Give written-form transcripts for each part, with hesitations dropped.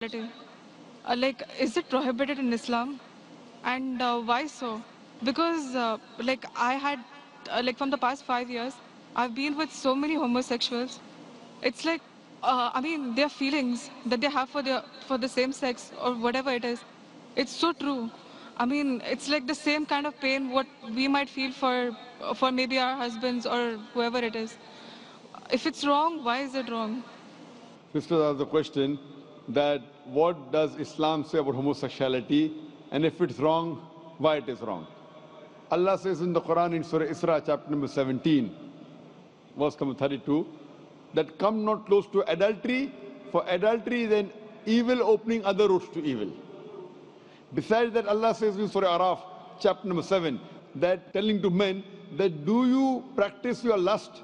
homosexuality? Like, is it prohibited in Islam? And why so? Because, I had, from the past 5 years, I've been with so many homosexuals. It's like, their feelings that they have for the same sex or whatever it is. It's so true. It's like the same kind of pain what we might feel for maybe our husbands or whoever it is. If it's wrong, why is it wrong? Sisters asked the question that what does Islam say about homosexuality, and if it's wrong, why it is wrong. Allah says in the Quran in Surah Isra, chapter number 17, verse number 32, that come not close to adultery, for adultery is an evil opening other routes to evil. Besides that, Allah says in Surah Araf, chapter number 7, that telling to men that do you practice your lust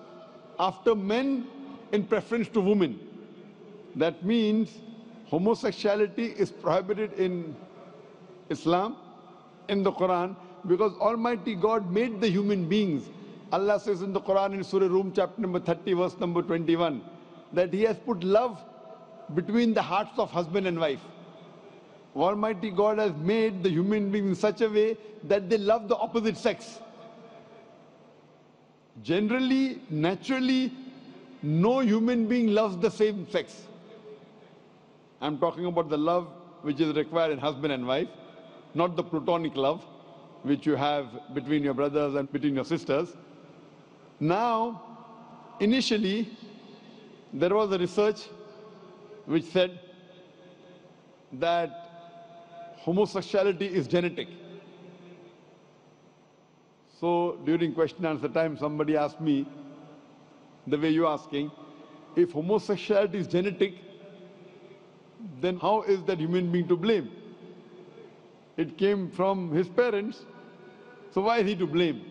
after men in preference to women? That means homosexuality is prohibited in Islam, in the Quran, because Almighty God made the human beings. Allah says in the Quran in Surah Rum, chapter number 30, verse number 21, that He has put love between the hearts of husband and wife. Almighty God has made the human beings in such a way that they love the opposite sex. Generally, naturally, no human being loves the same sex. I'm talking about the love which is required in husband and wife, not the platonic love which you have between your brothers and between your sisters. Now, initially, there was a research which said that homosexuality is genetic. So during question and answer time, somebody asked me, the way you're asking, if homosexuality is genetic, then how is that human being to blame? It came from his parents, so why is he to blame?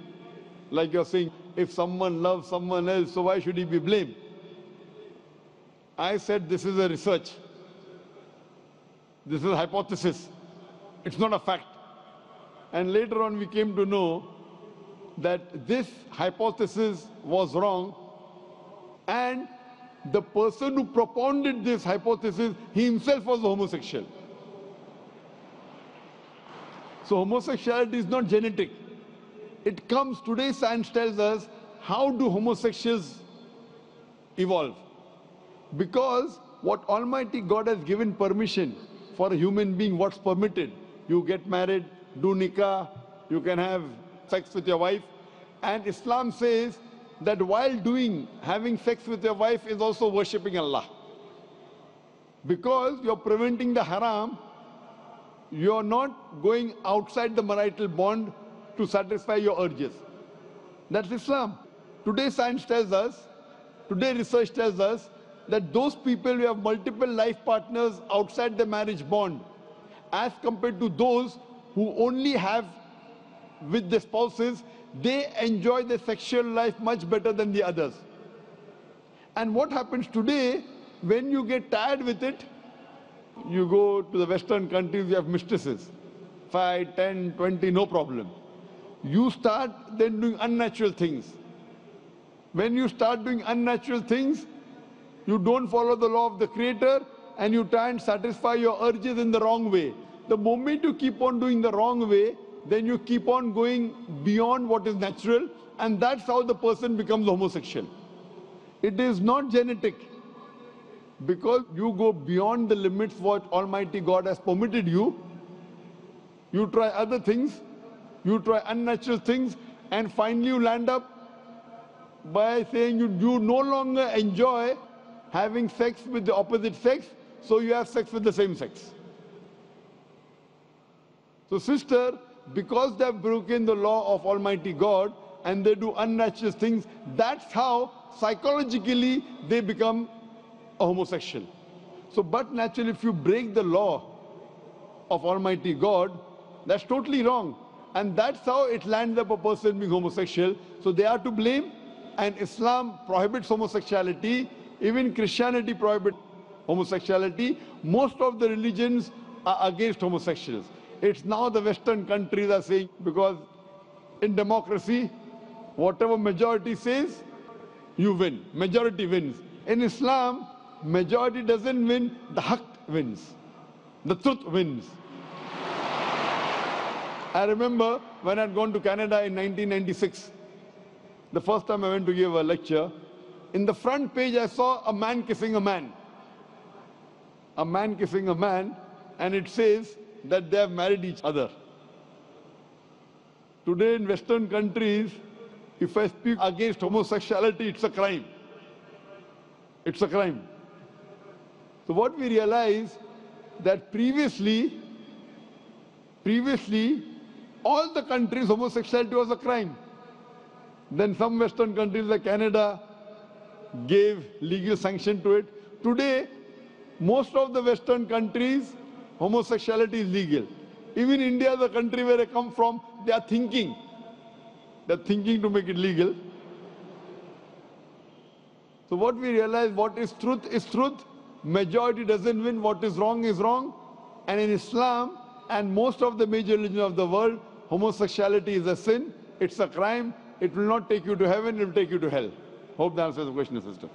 Like you're saying, if someone loves someone else, so why should he be blamed? I said this is a research. This is a hypothesis. It's not a fact. And later on we came to know that this hypothesis was wrong, and the person who propounded this hypothesis, he himself was a homosexual. So homosexuality is not genetic. It comes, today science tells us, how do homosexuals evolve? Because what Almighty God has given permission for a human being, what's permitted. You get married, do nikah, you can have sex with your wife. And Islam says that while having sex with your wife is also worshipping Allah. Because you're preventing the haram, you're not going outside the marital bond to satisfy your urges. That's Islam. Today science tells us, today research tells us that those people who have multiple life partners outside the marriage bond, as compared to those who only have with the spouses, they enjoy their sexual life much better than the others. And what happens today, when you get tired with it, you go to the Western countries, you have mistresses. 5, 10, 20, no problem. You start then doing unnatural things. When you start doing unnatural things, you don't follow the law of the Creator and you try and satisfy your urges in the wrong way. The moment you keep on doing the wrong way, then you keep on going beyond what is natural, and that's how the person becomes homosexual. It is not genetic. Because you go beyond the limits what Almighty God has permitted you, you try other things, you try unnatural things, and finally you land up by saying you no longer enjoy having sex with the opposite sex, so you have sex with the same sex. So sister, because they have broken the law of Almighty God and they do unnatural things, that's how psychologically they become a homosexual. So, but naturally, if you break the law of Almighty God, that's totally wrong. And that's how it lands up a person being homosexual. So they are to blame, and Islam prohibits homosexuality. Even Christianity prohibits homosexuality. Most of the religions are against homosexuals. It's now the Western countries are saying, because in democracy, whatever majority says, you win. Majority wins. In Islam, majority doesn't win, the haqq wins. The truth wins. I remember when I'd gone to Canada in 1996, the first time I went to give a lecture, in the front page I saw a man kissing a man. A man kissing a man, and it says that they have married each other. Today in Western countries, if I speak against homosexuality, it's a crime. It's a crime. So what we realize that previously, all the countries, homosexuality was a crime. Then some Western countries like Canada gave legal sanction to it. Today, most of the Western countries, homosexuality is legal. Even India, the country where I come from, they are thinking. They're thinking to make it legal. So what we realize, what is truth. Majority doesn't win. What is wrong is wrong. And in Islam and most of the major religions of the world, homosexuality is a sin. It's a crime. It will not take you to heaven. It will take you to hell. Hope that answers the question, sister.